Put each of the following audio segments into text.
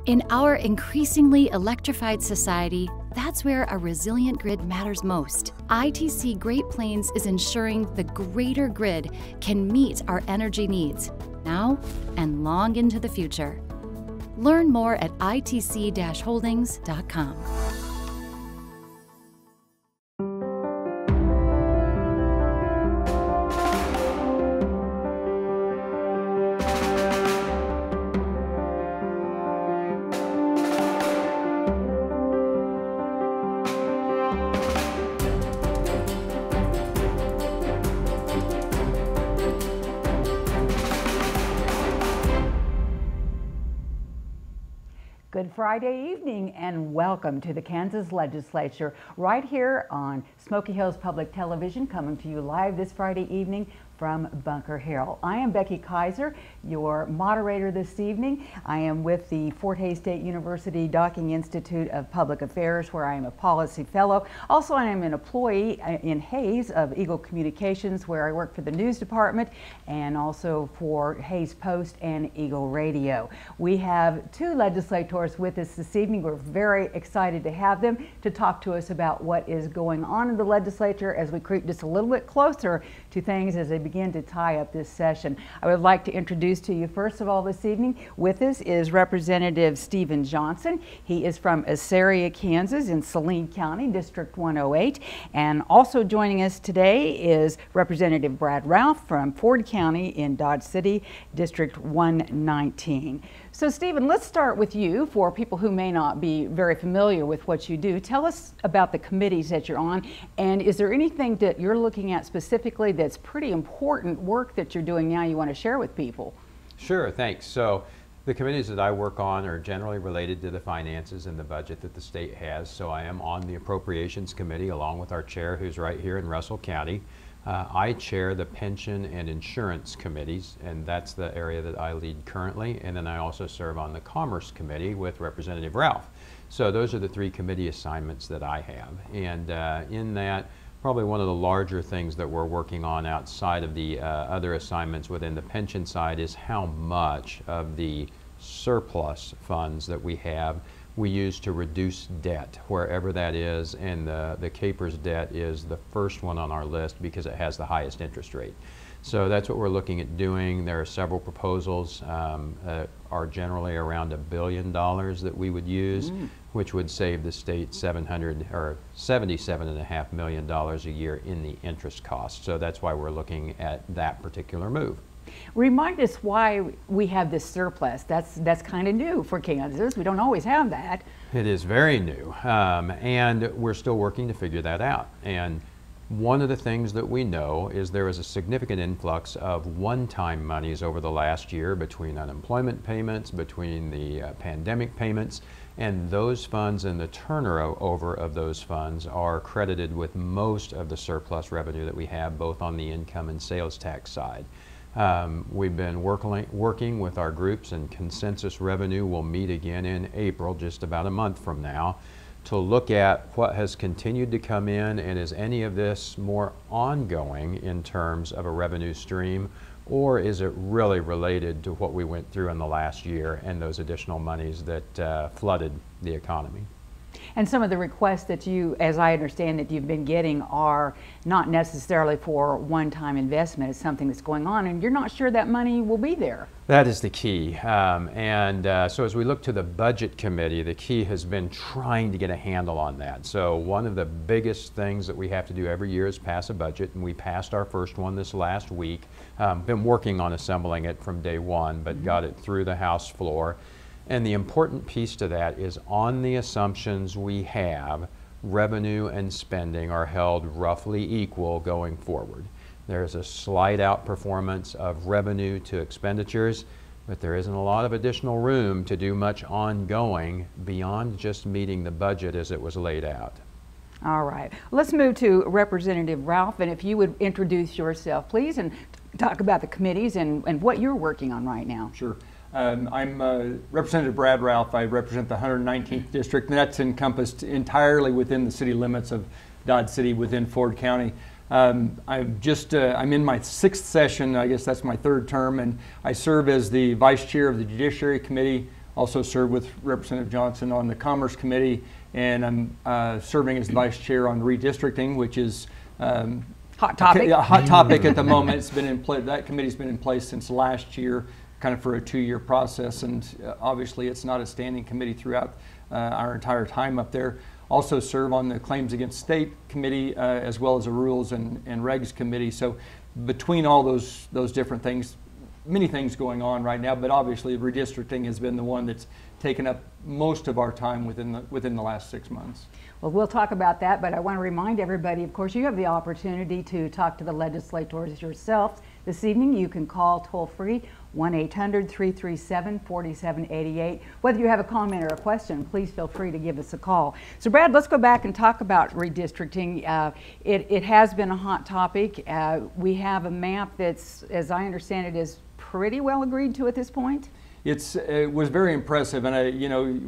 In our increasingly electrified society, that's where a resilient grid matters most. ITC Great Plains is ensuring the greater grid can meet our energy needs now and long into the future. Learn more at itc-holdings.com. Good Friday evening and welcome to the Kansas Legislature right here on Smoky Hills Public Television, coming to you live this Friday evening from Bunker Hill. I am Becky Kiser, your moderator this evening. I am with the Fort Hays State University Docking Institute of Public Affairs, where I am a policy fellow. Also, I am an employee in Hays of Eagle Communications, where I work for the news department and also for Hays Post and Eagle Radio. We have two legislators with us this evening. We're very excited to have them to talk to us about what is going on in the legislature as we creep just a little bit closer to things as they begin to tie up this session. I would like to introduce to you first of all this evening with us is Representative Stephen Johnson. He is from Assaria, Kansas in Saline County, District 108. And also joining us today is Representative Brad Ralph from Ford County in Dodge City, District 119. So Stephen, let's start with you. For people who may not be very familiar with what you do, tell us about the committees that you're on, and is there anything that you're looking at specifically that's pretty important work that you're doing now you want to share with people? Sure, thanks. So the committees that I work on are generally related to the finances and the budget that the state has. So I am on the Appropriations Committee along with our chair, who's right here in Russell County. I chair the Pension and Insurance Committees, and that's the area that I lead currently. And then I also serve on the Commerce Committee with Representative Ralph. So those are the three committee assignments that I have. And in that, probably one of the larger things that we're working on outside of the other assignments within the pension side is how much of the surplus funds that we have we use to reduce debt, wherever that is, and the CAPERS debt is the first one on our list because it has the highest interest rate. So that's what we're looking at doing. There are several proposals that are generally around $1 billion that we would use, which would save the state $77.5 million a year in the interest cost. So that's why we're looking at that particular move. Remind us why we have this surplus. That's kind of new for Kansas. We don't always have that. It is very new, and we're still working to figure that out. And one of the things that we know is there is a significant influx of one-time monies over the last year between unemployment payments, between the pandemic payments, and those funds and the turnover of those funds are credited with most of the surplus revenue that we have, both on the income and sales tax side. We've been working with our groups, and consensus revenue will meet again in April, just about a month from now, to look at what has continued to come in, and is any of this more ongoing in terms of a revenue stream, or is it really related to what we went through in the last year and those additional monies that flooded the economy. And some of the requests that you, as I understand that you've been getting, are not necessarily for one-time investment. It's something that's going on and you're not sure that money will be there. That is the key. So as we look to the Budget Committee, the key has been trying to get a handle on that. So one of the biggest things that we have to do every year is pass a budget, and we passed our first one this last week. Been working on assembling it from day one, but got it through the House floor. And the important piece to that is, on the assumptions we have, revenue and spending are held roughly equal going forward. There's a slight outperformance of revenue to expenditures, but there isn't a lot of additional room to do much ongoing beyond just meeting the budget as it was laid out. All right, let's move to Representative Ralph, and if you would introduce yourself, please, and talk about the committees and what you're working on right now. Sure. I'm Representative Brad Ralph. I represent the 119th District, and that's encompassed entirely within the city limits of Dodge City within Ford County. I'm in my 6th session. I guess that's my 3rd term, and I serve as the Vice Chair of the Judiciary Committee, Also serve with Representative Johnson on the Commerce Committee, and I'm serving as the Vice Chair on Redistricting, which is hot topic. A hot topic at the moment. It's been in place. That committee's been in place since last year, kind of for a 2-year process, and obviously it's not a standing committee throughout our entire time up there. Also serve on the Claims Against State Committee, as well as the Rules and Regs Committee. So between all those different things, many things going on right now, but obviously redistricting has been the one that's taken up most of our time within the last 6 months. Well, we'll talk about that, but I want to remind everybody, of course, you have the opportunity to talk to the legislators yourselves. This evening, you can call toll-free 1-800-337-4788. Whether you have a comment or a question, please feel free to give us a call. So, Brad, let's go back and talk about redistricting. It has been a hot topic. We have a map that's, as I understand it, is pretty well agreed to at this point. It was very impressive, and I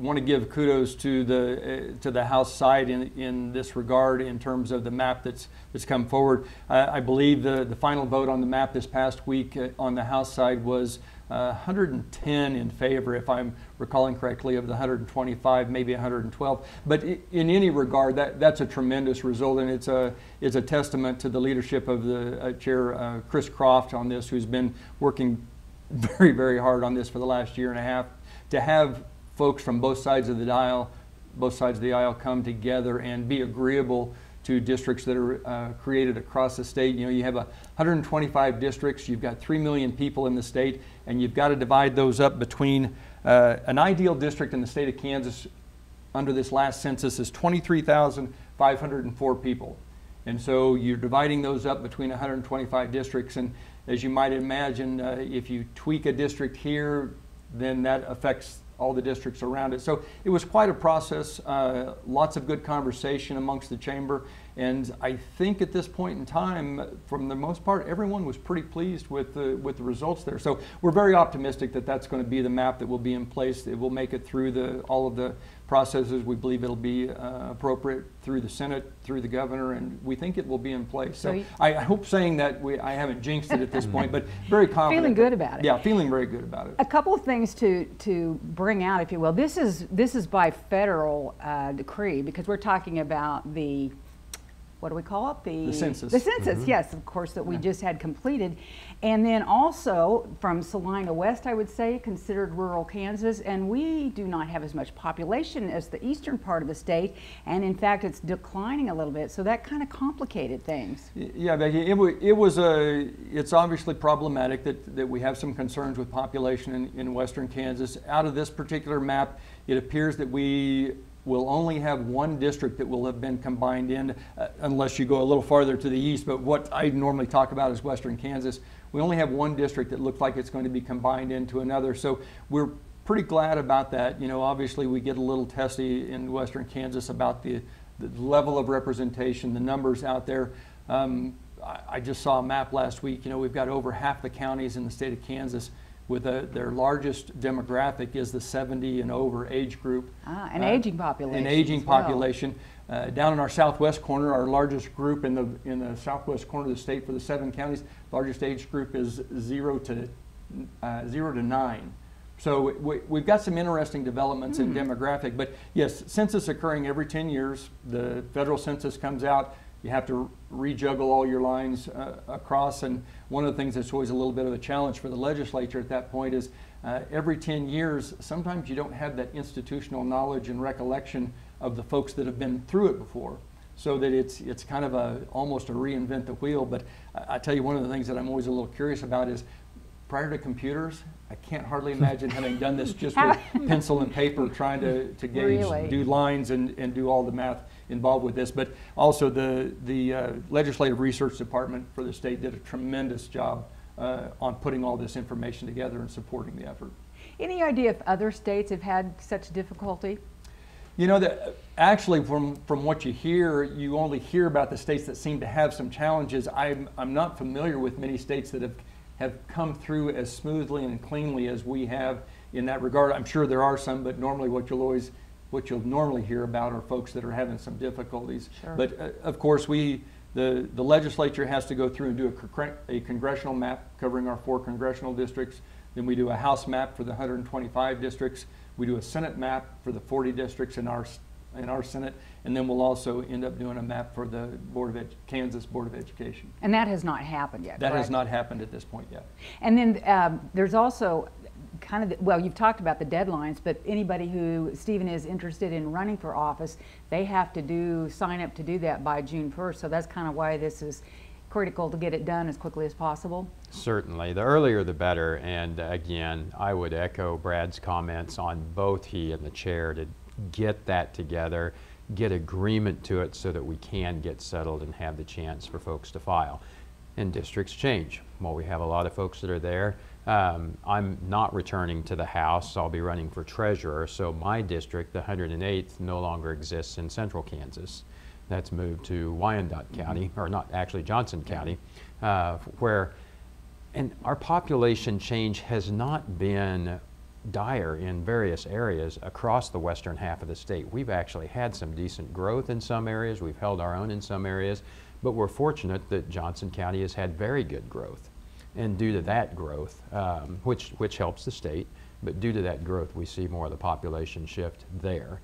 want to give kudos to the House side in this regard in terms of the map that's come forward. I believe the final vote on the map this past week on the House side was 110 in favor, if I'm recalling correctly, of the 125, maybe 112. But in any regard, that's a tremendous result, and it's a testament to the leadership of the Chair Chris Croft on this, who's been working very, very hard on this for the last year and a half. To have folks from both sides of the aisle come together and be agreeable to districts that are created across the state. You have 125 districts, you've got 3 million people in the state, and you've got to divide those up between an ideal district in the state of Kansas under this last census is 23,504 people. And so you're dividing those up between 125 districts, and as you might imagine, if you tweak a district here, then that affects all the districts around it. So it was quite a process, lots of good conversation amongst the chamber, and I think at this point in time, from the most part, everyone was pretty pleased with the results there. So we're very optimistic that that's going to be the map that will be in place. It will make it through all of the processes. We believe it'll be appropriate through the Senate, through the governor, and we think it will be in place. So I hope saying that I haven't jinxed it at this point, but very confident. Feeling good about it. Yeah, feeling very good about it. A couple of things to bring out, if you will. This is by federal decree, because we're talking about the, what do we call it? The census. The census, yes, of course, that we just had completed. And then also from Salina West, I would say, considered rural Kansas, and we do not have as much population as the eastern part of the state, and in fact it's declining a little bit, so that kind of complicated things. Yeah, Becky, it's obviously problematic that we have some concerns with population in western Kansas. Out of this particular map, it appears that we will only have one district that will have been combined in, unless you go a little farther to the east, but what I normally talk about is western Kansas. We only have one district that looks like it's going to be combined into another, so we're pretty glad about that. Obviously we get a little testy in western Kansas about the level of representation, the numbers out there. I just saw a map last week. We've got over half the counties in the state of Kansas with their largest demographic is the 70 and over age group. An aging population. An aging population. Down in our southwest corner, our largest group in the southwest corner of the state for the 7 counties, largest age group is 0 to 9. So we've got some interesting developments in demographic, but yes, census occurring every 10 years. The federal census comes out. You have to rejuggle all your lines across, and one of the things that's always a little bit of a challenge for the legislature at that point is every 10 years, sometimes you don't have that institutional knowledge and recollection of the folks that have been through it before, so that it's kind of almost a reinvent the wheel. But I tell you, one of the things that I'm always a little curious about is, prior to computers, I can't hardly imagine having done this just with pencil and paper, trying to gauge, Really? do lines and do all the math involved with this. But also the Legislative Research Department for the state did a tremendous job on putting all this information together and supporting the effort. Any idea if other states have had such difficulty? That actually from what you hear, you only hear about the states that seem to have some challenges. I'm not familiar with many states that have come through as smoothly and cleanly as we have in that regard. I'm sure there are some, but normally what you'll normally hear about are folks that are having some difficulties. Sure. But of course, the legislature has to go through and do a congressional map covering our 4 congressional districts. Then we do a House map for the 125 districts. We do a Senate map for the 40 districts in our Senate, and then we'll also end up doing a map for the Kansas Board of Education. And that has not happened yet, That correct? has not happened at this point yet. And then there's also kind of, well, you've talked about the deadlines, but anybody who, Stephen, is interested in running for office, they have to sign up to do that by June 1st. So that's kind of why this is critical to get it done as quickly as possible. Certainly, the earlier the better. And again, I would echo Brad's comments on both he and the chair to get that together, get agreement to it so that we can get settled and have the chance for folks to file. And districts change. Well, we have a lot of folks that are there. I'm not returning to the House. I'll be running for treasurer. So my district, the 108th, no longer exists in central Kansas. That's moved to Wyandotte County, or not actually Johnson County, and our population change has not been dire in various areas across the western half of the state. We've actually had some decent growth in some areas. We've held our own in some areas, but we're fortunate that Johnson County has had very good growth. And due to that growth, which helps the state, but due to that growth, we see more of the population shift there.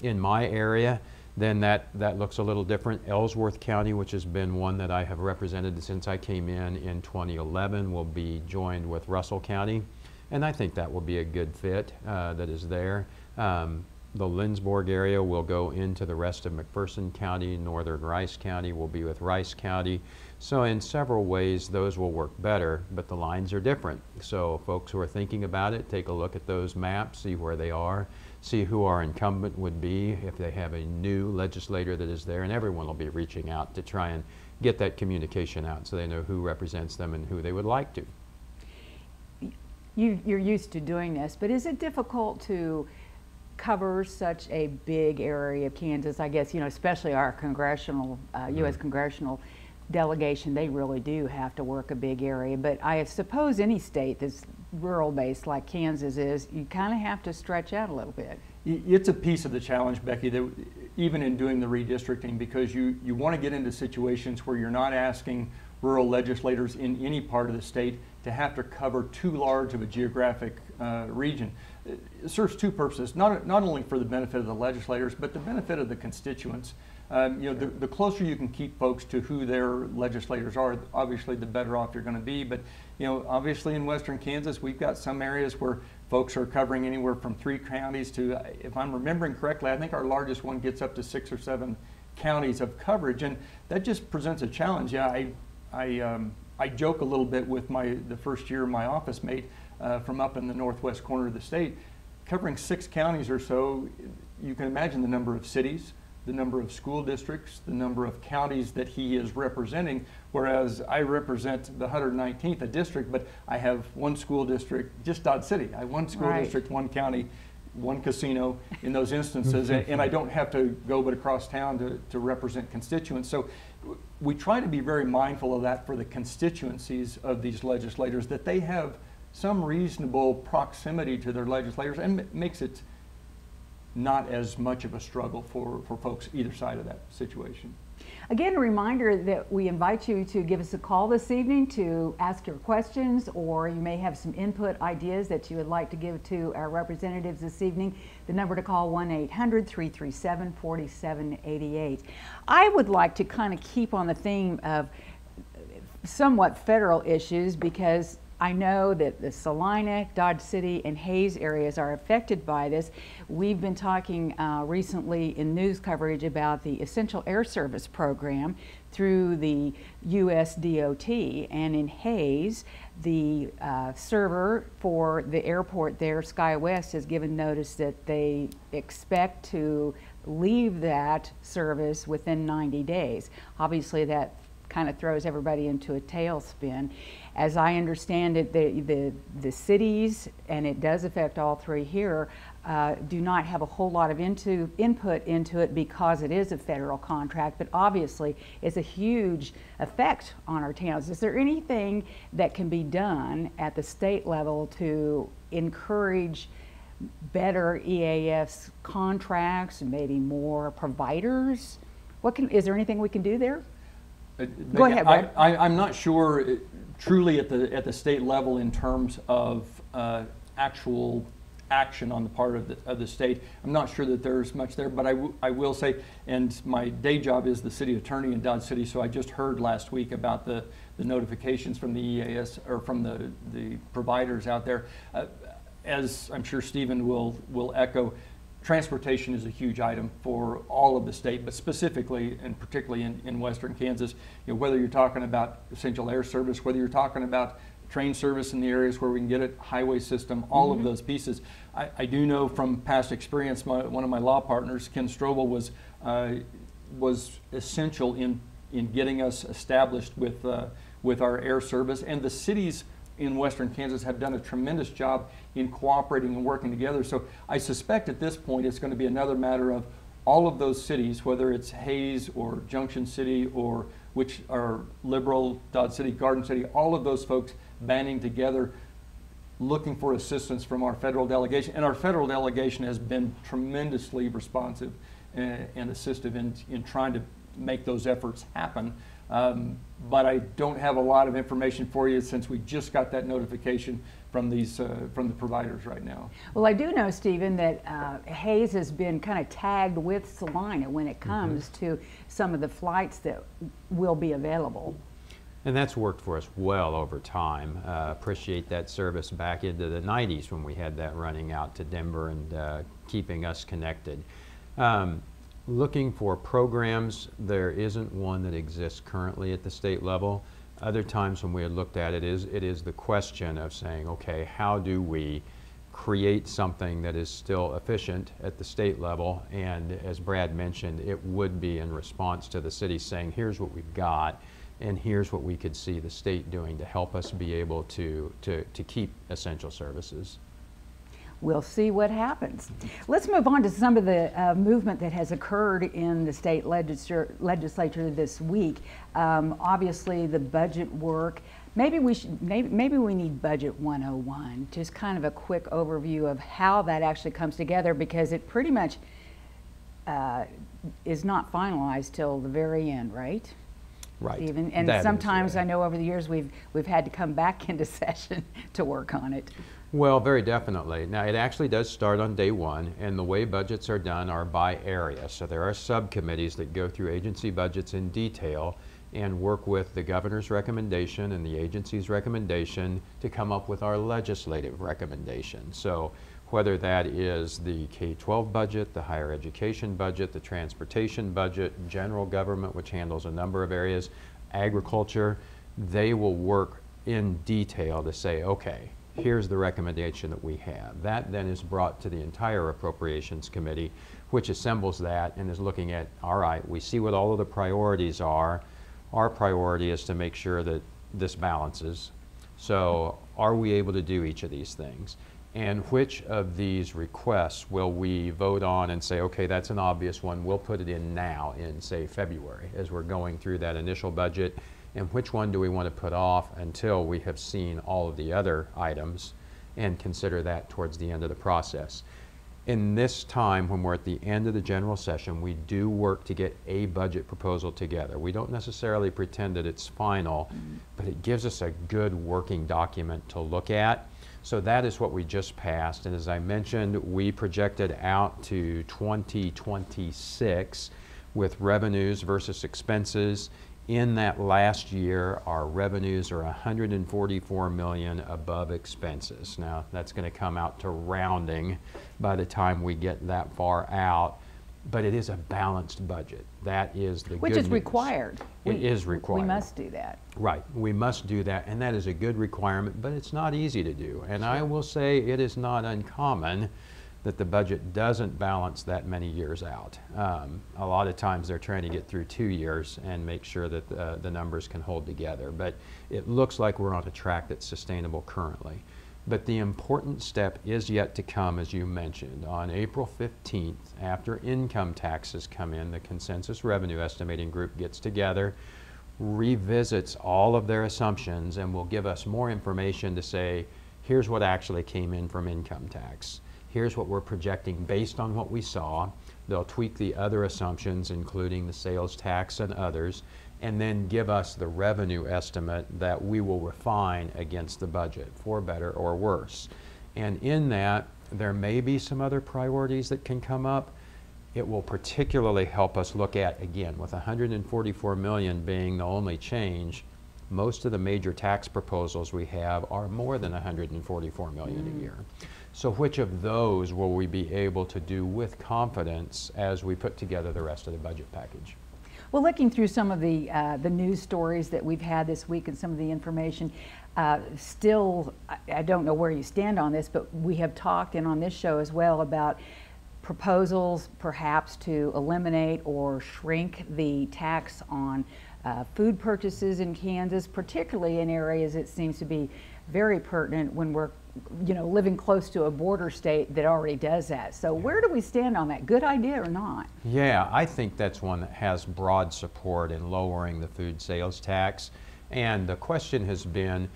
In my area, then that looks a little different. Ellsworth County, which has been one that I have represented since I came in 2011, will be joined with Russell County. And I think that will be a good fit that is there. The Lindsborg area will go into the rest of McPherson County. Northern Rice County will be with Rice County. So in several ways, those will work better, but the lines are different. So folks who are thinking about it, take a look at those maps, see where they are, see who our incumbent would be if they have a new legislator that is there, and everyone will be reaching out to try and get that communication out so they know who represents them and who they would like to. You're used to doing this, but is it difficult to cover such a big area of Kansas? I guess, you know, especially our congressional, U.S. congressional delegation, they really do have to work a big area. But I suppose any state that's rural-based like Kansas is, you kind of have to stretch out a little bit. It's a piece of the challenge, Becky, that even in doing the redistricting, because you want to get into situations where you're not asking rural legislators in any part of the state to have to cover too large of a geographic region. It serves two purposes, not only for the benefit of the legislators, but the benefit of the constituents. You know, the closer you can keep folks to who their legislators are, obviously the better off you're going to be. But, you know, obviously in western Kansas, we've got some areas where folks are covering anywhere from 3 counties to, if I'm remembering correctly, I think our largest one gets up to 6 or 7 counties of coverage, and that just presents a challenge. Yeah, I joke a little bit with the first year my office mate from up in the northwest corner of the state, covering 6 counties or so. You can imagine the number of cities, the number of school districts, the number of counties that he is representing, whereas I represent the 119th, a district, but I have 1 school district, just Dodge City. I have 1 school district, 1 county, 1 casino in those instances, and I don't have to go but across town to represent constituents. So we try to be very mindful of that for the constituencies of these legislators, that they have some reasonable proximity to their legislators, and makes it not as much of a struggle for folks either side of that situation. Again, a reminder that we invite you to give us a call this evening to ask your questions, or you may have some input ideas that you would like to give to our representatives this evening. The number to call, 1-800-337-4788. I would like to kind of keep on the theme of somewhat federal issues, because I know that the Salina, Dodge City, and Hayes areas are affected by this. We've been talking recently in news coverage about the Essential Air Service program through the USDOT, and in Hayes, the server for the airport there, SkyWest, has given notice that they expect to leave that service within 90 days. Obviously, that kind of throws everybody into a tailspin. As I understand it, the cities, and it does affect all 3 here, do not have a whole lot of input into it because it is a federal contract, but obviously it's a huge effect on our towns. Is there anything that can be done at the state level to encourage better EAS contracts, maybe more providers? Is there anything we can do there? Go ahead, Brad. I'm not sure truly at the state level in terms of actual action on the part of the state. I'm not sure that there's much there, but I will say, and my day job is the city attorney in Dodge City, so I just heard last week about the notifications from the EAS, or from the providers out there. As I'm sure Stephen will echo, transportation is a huge item for all of the state, but specifically and particularly in western Kansas. You know, whether you're talking about essential air service, whether you're talking about train service in the areas where we can get it, highway system, all of those pieces. I do know from past experience, one of my law partners, Ken Strobel, was essential in getting us established with our air service, and the cities in western Kansas have done a tremendous job in cooperating and working together. So I suspect at this point it's going to be another matter of all of those cities, whether it's Hayes or Junction City, or which are Liberal, Dodge City, Garden City, all of those folks banding together, looking for assistance from our federal delegation. And our federal delegation has been tremendously responsive and assistive in trying to make those efforts happen. But I don't have a lot of information for you, since we just got that notification from the providers right now. Well, I do know, Stephen, that Hayes has been kind of tagged with Salina when it comes to some of the flights that will be available. And that's worked for us well over time. Appreciate that service back into the 90s when we had that running out to Denver and keeping us connected. Looking for programs, there isn't one that exists currently at the state level. Other times when we had looked at it is the question of saying, okay, how do we create something that is still efficient at the state level? And as Brad mentioned, it would be in response to the city saying, here's what we've got, and here's what we could see the state doing to help us be able to keep essential services. We'll see what happens. Let's move on to some of the movement that has occurred in the state legislature this week. Obviously, the budget work. Maybe we need Budget 101. Just kind of a quick overview of how that actually comes together, because it pretty much is not finalized till the very end, right? Right. Stephen? And that sometimes I know over the years we've had to come back into session to work on it. Well, very definitely. Now, it actually does start on day one, and the way budgets are done are by area. So there are subcommittees that go through agency budgets in detail and work with the governor's recommendation and the agency's recommendation to come up with our legislative recommendation. So whether that is the K-12 budget, the higher education budget, the transportation budget, general government, which handles a number of areas, agriculture, they will work in detail to say, okay, here's the recommendation that we have. That then is brought to the entire Appropriations Committee, which assembles that and is looking at, all right, we see what all of the priorities are. Our priority is to make sure that this balances. So are we able to do each of these things? And which of these requests will we vote on and say, okay, that's an obvious one, we'll put it in now in, say, February as we're going through that initial budget, and which one do we want to put off until we have seen all of the other items and consider that towards the end of the process. In this time, when we're at the end of the general session, we do work to get a budget proposal together. We don't necessarily pretend that it's final, but it gives us a good working document to look at. So that is what we just passed, and as I mentioned, we projected out to 2026 with revenues versus expenses. In that last year, our revenues are $144 million above expenses. Now, that's going to come out to rounding by the time we get that far out, but it is a balanced budget. That is the good news. Which is required. It is required. We must do that. Right. We must do that, and that is a good requirement, but it's not easy to do. And I will say it is not uncommon that the budget doesn't balance that many years out. A lot of times they're trying to get through 2 years and make sure that the numbers can hold together. But it looks like we're on a track that's sustainable currently. But the important step is yet to come, as you mentioned. On April 15th, after income taxes come in, the Consensus Revenue Estimating Group gets together, revisits all of their assumptions, and will give us more information to say, here's what actually came in from income tax. Here's what we're projecting based on what we saw. They'll tweak the other assumptions, including the sales tax and others, and then give us the revenue estimate that we will refine against the budget, for better or worse. And in that, There may be some other priorities that can come up. It will particularly help us look at, again, with 144 million being the only change, most of the major tax proposals we have are more than 144 million a year. So which of those will we be able to do with confidence as we put together the rest of the budget package? Well, looking through some of the news stories that we've had this week and some of the information, still, I don't know where you stand on this, but we have talked, and on this show as well, about proposals perhaps to eliminate or shrink the tax on food purchases in Kansas, particularly in areas it seems to be very pertinent when we're living close to a border state that already does that. So where do we stand on that? Good idea or not? Yeah, I think that's one that has broad support in lowering the food sales tax. And the question has been,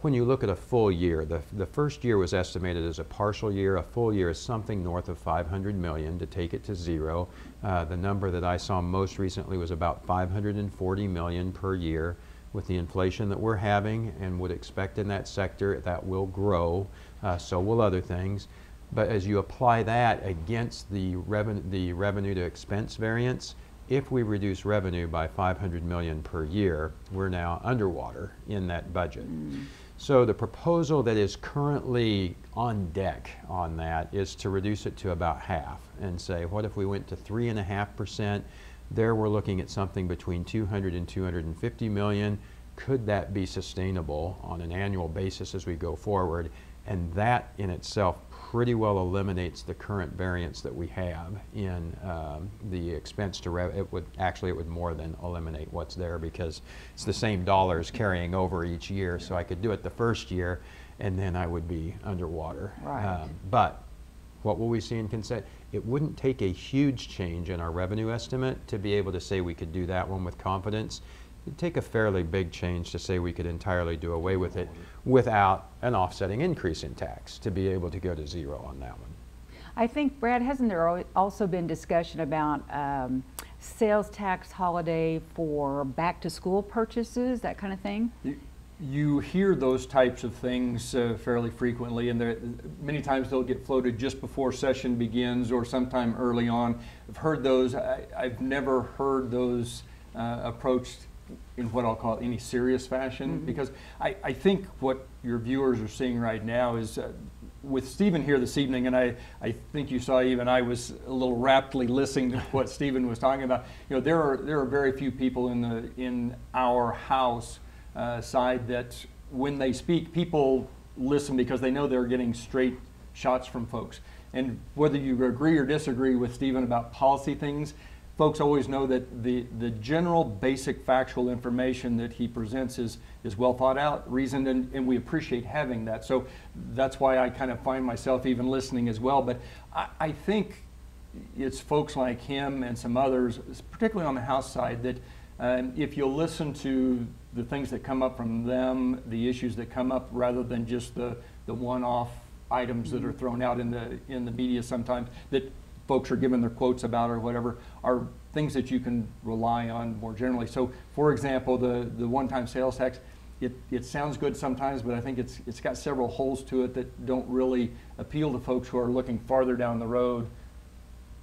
when you look at a full year, the first year was estimated as a partial year. A full year is something north of 500 million to take it to zero. The number that I saw most recently was about 540 million per year. With the inflation that we're having and would expect in that sector, that will grow, so will other things. But as you apply that against the revenue to expense variance, if we reduce revenue by 500 million per year, we're now underwater in that budget. So the proposal that is currently on deck on that is to reduce it to about half and say, what if we went to 3.5%? There we're looking at something between 200 and 250 million. Could that be sustainable on an annual basis as we go forward? And that in itself pretty well eliminates the current variance that we have in the expense to revenue. It would more than eliminate what's there, because it's the same dollars carrying over each year. So I could do it the first year and then I would be underwater. Right. But what will we see in consent? It wouldn't take a huge change in our revenue estimate to be able to say we could do that one with confidence. It'd take a fairly big change to say we could entirely do away with it without an offsetting increase in tax to be able to go to zero on that one. I think, Brad, hasn't there also been discussion about sales tax holiday for back to school purchases, that kind of thing? You hear those types of things fairly frequently, and many times they'll get floated just before session begins or sometime early on. I've heard those. I've never heard those approached in what I'll call any serious fashion, because I think what your viewers are seeing right now is with Stephen here this evening, and I think you saw even I was a little raptly listening to what Stephen was talking about. There are very few people in our house side that when they speak, people listen because they know they're getting straight shots from folks. And whether you agree or disagree with Stephen about policy things, folks always know that the general basic factual information that he presents is well thought out, reasoned, and we appreciate having that. So that's why I kind of find myself even listening as well. But I think it's folks like him and some others, particularly on the House side, that if you'll listen to the things that come up from them, the issues that come up, rather than just the one-off items that are thrown out in the media sometimes that folks are given their quotes about or whatever, are things that you can rely on more generally. So, for example, the one-time sales tax, it sounds good sometimes, but I think it's got several holes to it that don't really appeal to folks who are looking farther down the road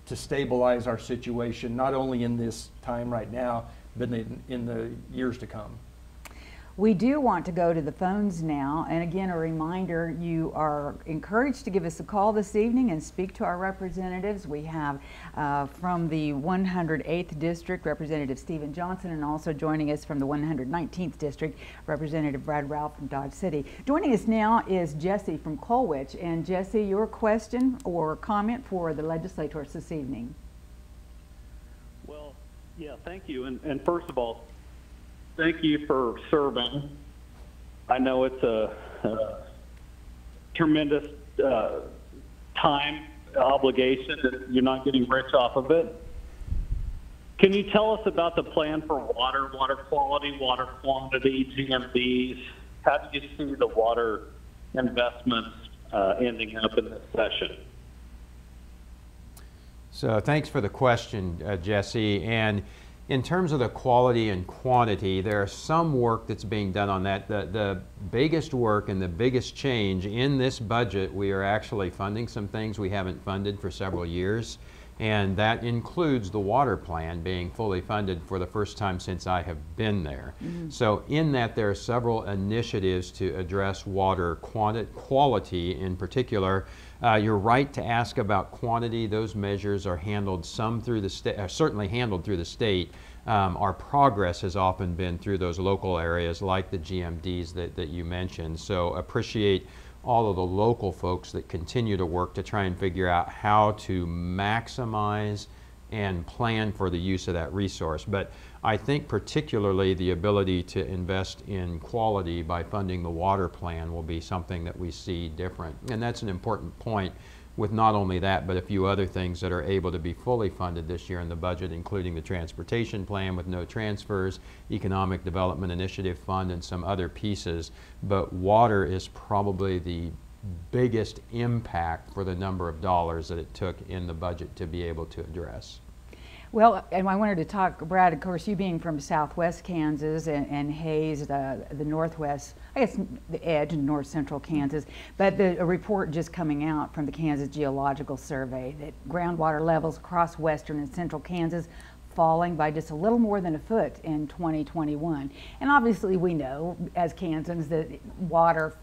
to stabilize our situation, not only in this time right now, but in the years to come. We do want to go to the phones now, and again, a reminder, you are encouraged to give us a call this evening and speak to our representatives. We have from the 108th District, Representative Stephen Johnson, and also joining us from the 119th District, Representative Brad Ralph from Dodge City. Joining us now is Jesse from Colwich. And Jesse, your question or comment for the legislators this evening? Well, yeah, thank you. And first of all, thank you for serving. I know it's a tremendous time obligation that you're not getting rich off of it. Can you tell us about the plan for water quality, water quantity, GMBs? How do you see the water investments ending up in this session? So thanks for the question, Jesse. And In terms of the quality and quantity, there's some work that's being done on that. The biggest work and the biggest change in this budget, we are actually funding some things we haven't funded for several years, and that includes the water plan being fully funded for the first time since I have been there. So in that, there are several initiatives to address water quality in particular. You're right to ask about quantity. Those measures are handled some through the state, certainly handled through the state. Our progress has often been through those local areas like the GMDs that you mentioned. So appreciate all of the local folks that continue to work to try and figure out how to maximize and plan for the use of that resource. But I think particularly the ability to invest in quality by funding the water plan will be something that we see different. And that's an important point with not only that, but a few other things that are able to be fully funded this year in the budget, including the transportation plan with no transfers, economic development initiative fund, and some other pieces. But water is probably the biggest impact for the number of dollars that it took in the budget to be able to address. Well, and I wanted to talk, Brad, of course, you being from southwest Kansas and Hays, the northwest, I guess the edge in north central Kansas, but a report just coming out from the Kansas Geological Survey that groundwater levels across western and central Kansas falling by just a little more than a foot in 2021. And obviously we know as Kansans that water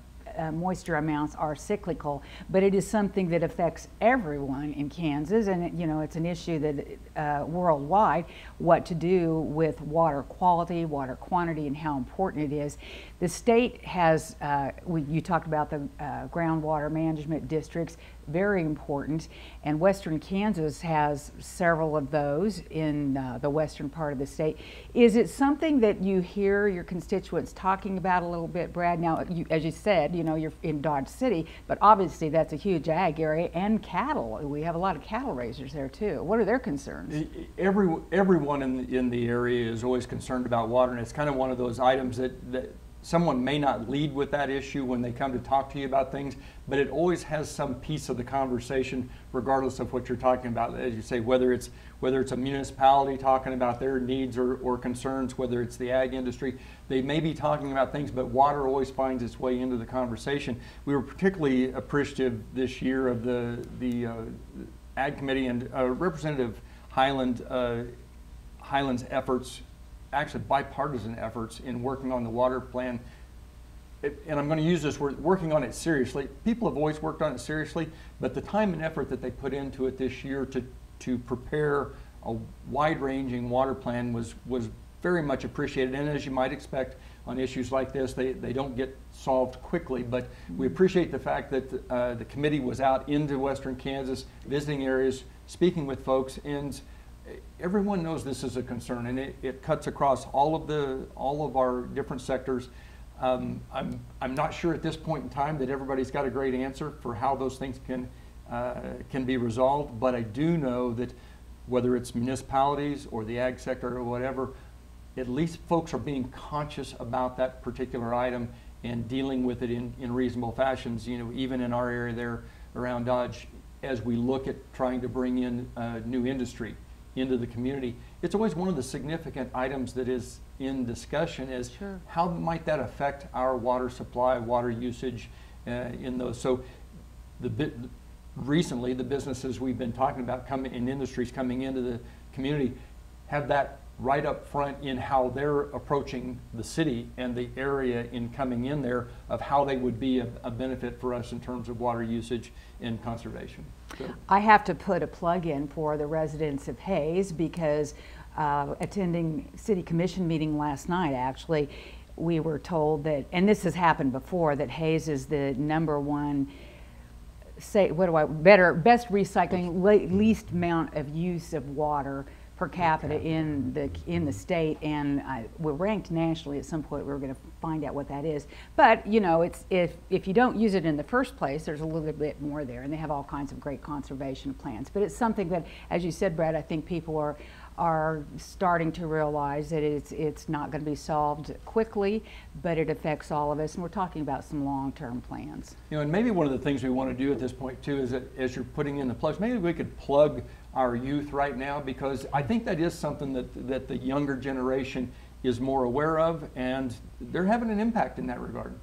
moisture amounts are cyclical, but it is something that affects everyone in Kansas, and you know, it's an issue that worldwide, what to do with water quality, water quantity, and how important it is. The state has, you talked about the groundwater management districts, very important, and western Kansas has several of those in the western part of the state. Is it something that you hear your constituents talking about a little bit, Brad? Now, as you said, you know, you're in Dodge City, but obviously that's a huge ag area, and cattle. We have a lot of cattle raisers there too. What are their concerns? Everyone in the area is always concerned about water, and it's kind of one of those items that someone may not lead with that issue when they come to talk to you about things, but it always has some piece of the conversation regardless of what you're talking about. As you say, whether it's a municipality talking about their needs or concerns, whether it's the ag industry, they may be talking about things, but water always finds its way into the conversation. We were particularly appreciative this year of the Ag Committee and Representative Highland's efforts, actually bipartisan efforts in working on the water plan. And I'm going to use this word, working on it seriously. People have always worked on it seriously, but the time and effort that they put into it this year to prepare a wide-ranging water plan was very much appreciated. And as you might expect on issues like this, they don't get solved quickly, but we appreciate the fact that the committee was out into western Kansas, visiting areas, speaking with folks, and everyone knows this is a concern, and it cuts across all of our different sectors. I'm not sure at this point in time that everybody's got a great answer for how those things can be resolved, but I do know that whether it's municipalities or the ag sector or whatever, at least folks are being conscious about that particular item and dealing with it in reasonable fashions. You know, even in our area there around Dodge, as we look at trying to bring in new industry into the community, it's always one of the significant items that is in discussion is Sure. How might that affect our water supply, water usage in those. So recently the businesses we've been talking about in industries coming into the community have that right up front in how they're approaching the city and the area in coming in there of how they would be a benefit for us in terms of water usage and conservation. So. I have to put a plug in for the residents of Hays because attending City Commission meeting last night, actually, we were told that, and this has happened before, that Hays is the #1 best recycling, least amount of use of water per capita in the state, and we're ranked nationally. At some point we're going to find out what that is. But you know, it's if you don't use it in the first place, there's a little bit more there, and they have all kinds of great conservation plans. But it's something that, as you said, Brad, I think people are starting to realize that it's not going to be solved quickly, but it affects all of us, and we're talking about some long-term plans. You know, and maybe one of the things we want to do at this point too is that as you're putting in the plugs, maybe we could plug our youth right now, because I think that is something that the younger generation is more aware of, and they're having an impact in that regard.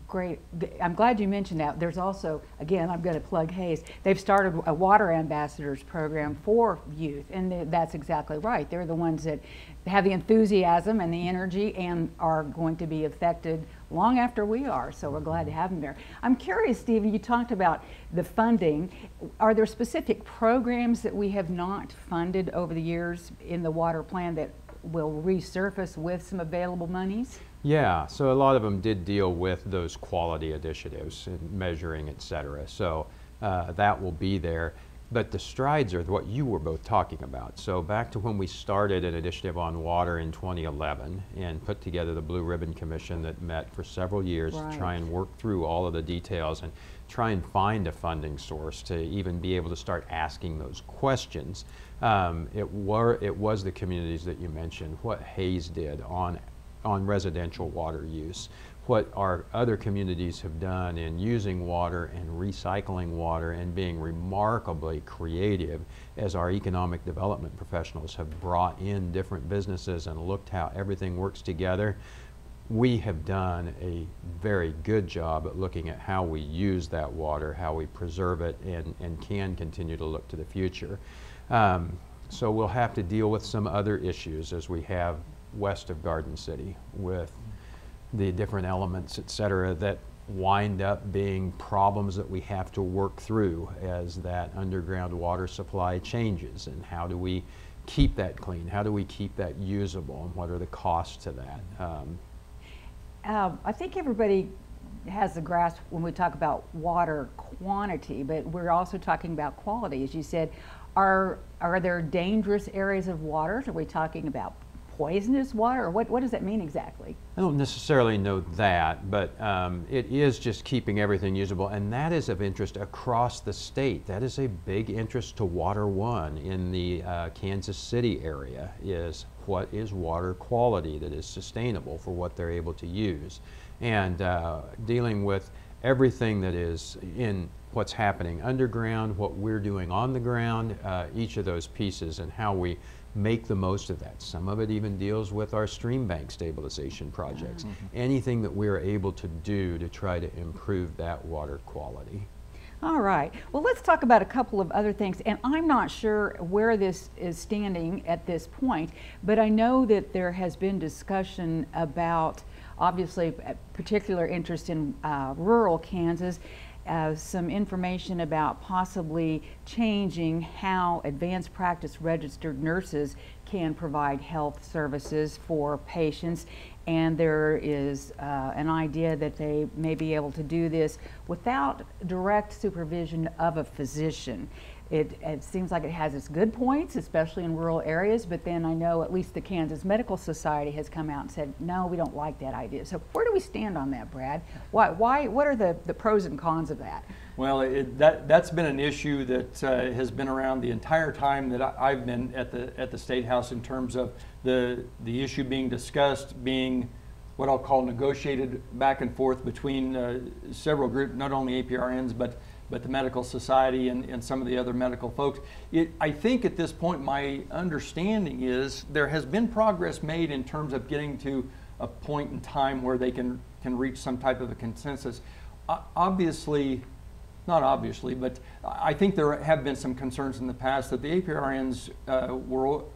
Great. I'm glad you mentioned that. There's also, again, I'm going to plug Hayes. They've started a water ambassadors program for youth, and that's exactly right. They're the ones that have the enthusiasm and the energy and are going to be affected long after we are, so we're glad to have them there. I'm curious, Stephen, you talked about the funding. Are there specific programs that we have not funded over the years in the water plan that will resurface with some available monies? Yeah, so a lot of them did deal with those quality initiatives and measuring, et cetera. So that will be there. But the strides are what you were both talking about. So back to when we started an initiative on water in 2011 and put together the Blue Ribbon Commission that met for several years to try and work through all of the details and try and find a funding source to even be able to start asking those questions. It was the communities that you mentioned, what Hayes did on residential water use, what our other communities have done in using water and recycling water and being remarkably creative as our economic development professionals have brought in different businesses and looked how everything works together. We have done a very good job at looking at how we use that water, how we preserve it, and can continue to look to the future. So we'll have to deal with some other issues as we have west of Garden City with the different elements, et cetera, that wind up being problems that we have to work through as that underground water supply changes. And how do we keep that clean? How do we keep that usable? And what are the costs to that? I think everybody has a grasp when we talk about water quantity, but we're also talking about quality. As you said, are there dangerous areas of water? Are we talking about poisonous water, or what does that mean exactly? I don't necessarily know that, but it is just keeping everything usable, and that is of interest across the state. That is a big interest to Water One in the Kansas City area, is what is water quality that is sustainable for what they're able to use. And dealing with everything that is in what's happening underground, what we're doing on the ground, each of those pieces and how we make the most of that. Some of it even deals with our stream bank stabilization projects. Anything that we're able to do to try to improve that water quality. All right, well, let's talk about a couple of other things, and I'm not sure where this is standing at this point, but I know that there has been discussion about, obviously, a particular interest in rural Kansas, some information about possibly changing how advanced practice registered nurses can provide health services for patients, and there is an idea that they may be able to do this without direct supervision of a physician. It seems like it has its good points, especially in rural areas, but then I know at least the Kansas Medical Society has come out and said, no, we don't like that idea. So where do we stand on that, Brad? What are the pros and cons of that? Well, that's been an issue that has been around the entire time that I've been at the State House, in terms of the issue being discussed, being what I'll call negotiated back and forth between several groups, not only APRNs, but the Medical Society and some of the other medical folks. I think at this point, my understanding is there has been progress made in terms of getting to a point in time where they can reach some type of a consensus. Obviously, not obviously, but I think there have been some concerns in the past that the APRNs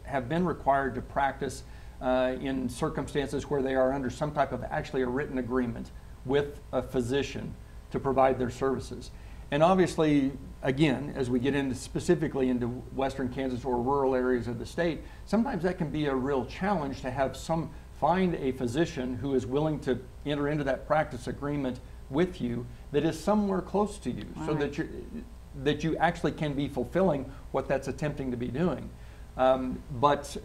have been required to practice in circumstances where they are under some type of actually a written agreement with a physician to provide their services. And obviously, again, as we get into specifically into western Kansas or rural areas of the state, sometimes that can be a real challenge to find a physician who is willing to enter into that practice agreement with you that is somewhere close to you, so that you actually can be fulfilling what that's attempting to be doing. But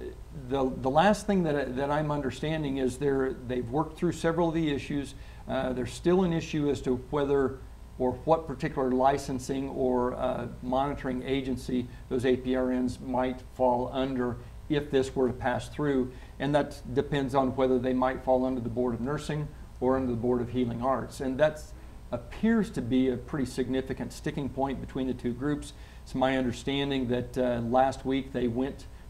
the last thing that I'm understanding is they've worked through several of the issues. There's still an issue as to whether or what particular licensing or monitoring agency those APRNs might fall under if this were to pass through. And that depends on whether they might fall under the Board of Nursing or under the Board of Healing Arts. And that appears to be a pretty significant sticking point between the two groups. It's my understanding that last week the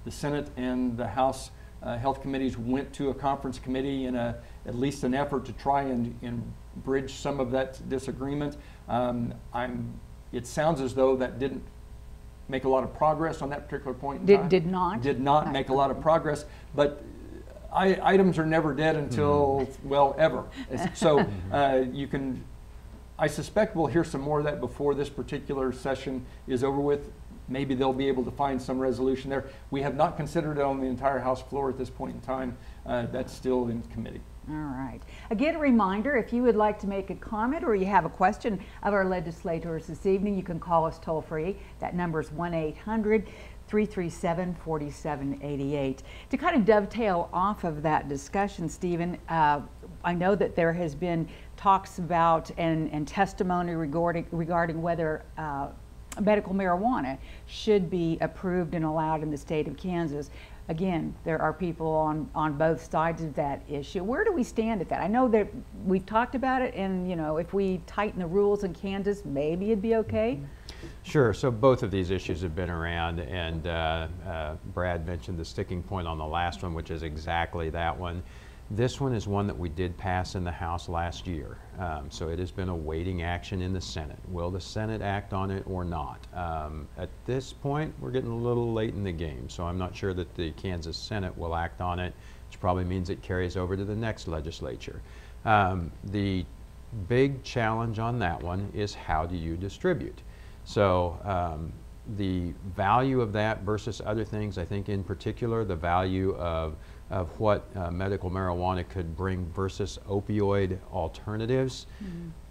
Senate and the House Health Committees went to a conference committee in at least an effort to try and bridge some of that disagreement. It sounds as though that didn't make a lot of progress on that particular point in time. Did not make a lot of progress, but items are never dead until, well, ever. So I suspect we'll hear some more of that before this particular session is over with. Maybe they'll be able to find some resolution there. We have not considered it on the entire House floor at this point in time. That's still in committee. All right. Again, a reminder, if you would like to make a comment or you have a question of our legislators this evening, you can call us toll free. That number is 1-800-337-4788. To kind of dovetail off of that discussion, Stephen, I know that there has been talks about and testimony regarding whether medical marijuana should be approved and allowed in the state of Kansas. Again, there are people on both sides of that issue. Where do we stand at that? I know that we've talked about it, and if we tighten the rules in Kansas, maybe it'd be okay. Sure. So both of these issues have been around, and Brad mentioned the sticking point on the last one, which is exactly that one. This one is one that we did pass in the House last year, so it has been awaiting action in the Senate. Will the Senate act on it or not? At this point, we're getting a little late in the game, so I'm not sure that the Kansas Senate will act on it, which probably means it carries over to the next legislature. The big challenge on that one is how do you distribute? So the value of that versus other things, I think in particular the value of what medical marijuana could bring versus opioid alternatives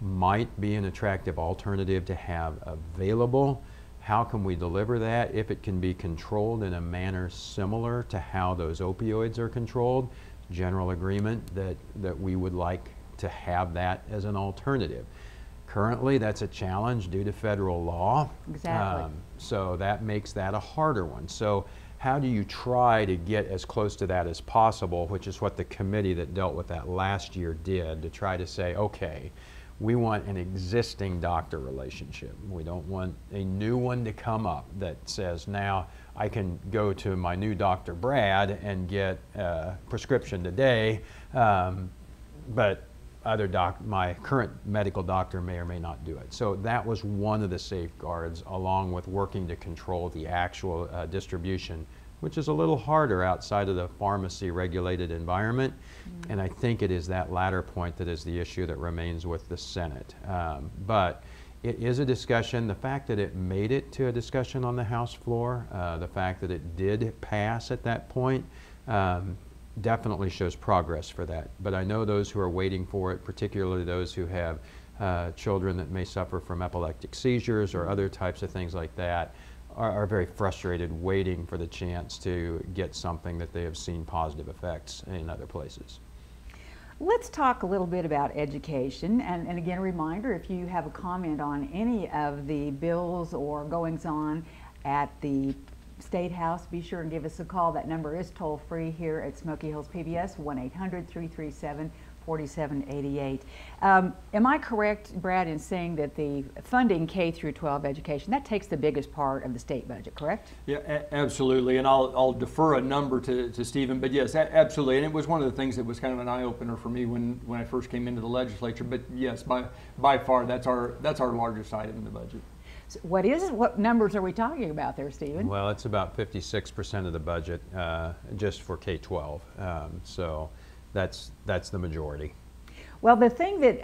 might be an attractive alternative to have available. How can we deliver that if it can be controlled in a manner similar to how those opioids are controlled? General agreement that we would like to have that as an alternative. Currently, that's a challenge due to federal law. Exactly. So that makes that a harder one. So how do you try to get as close to that as possible, which is what the committee that dealt with that last year did, to try to say, okay, we want an existing doctor relationship. We don't want a new one to come up that says, now I can go to my new Dr. Brad and get a prescription today, but my current medical doctor may or may not do it. So that was one of the safeguards, along with working to control the actual distribution, which is a little harder outside of the pharmacy regulated environment. And I think it is that latter point that is the issue that remains with the Senate. But it is a discussion. The fact that it made it to a discussion on the House floor, the fact that it did pass at that point, definitely shows progress for that. But I know those who are waiting for it, particularly those who have children that may suffer from epileptic seizures or other types of things like that, are very frustrated waiting for the chance to get something that they have seen positive effects in other places. Let's talk a little bit about education, and again, a reminder, if you have a comment on any of the bills or goings on at the State House, be sure and give us a call. That number is toll free here at Smoky Hills PBS, 1-800-337-4788. Am I correct, Brad, in saying that the funding K through 12 education, that takes the biggest part of the state budget, correct? Yeah, absolutely, and I'll defer a number to Stephen, but yes, absolutely, and it was one of the things that was kind of an eye-opener for me when I first came into the legislature, but yes, by far, that's our largest item in the budget. So what numbers are we talking about there, Stephen? Well, it's about 56% of the budget just for K-12, so that's the majority. Well, the thing that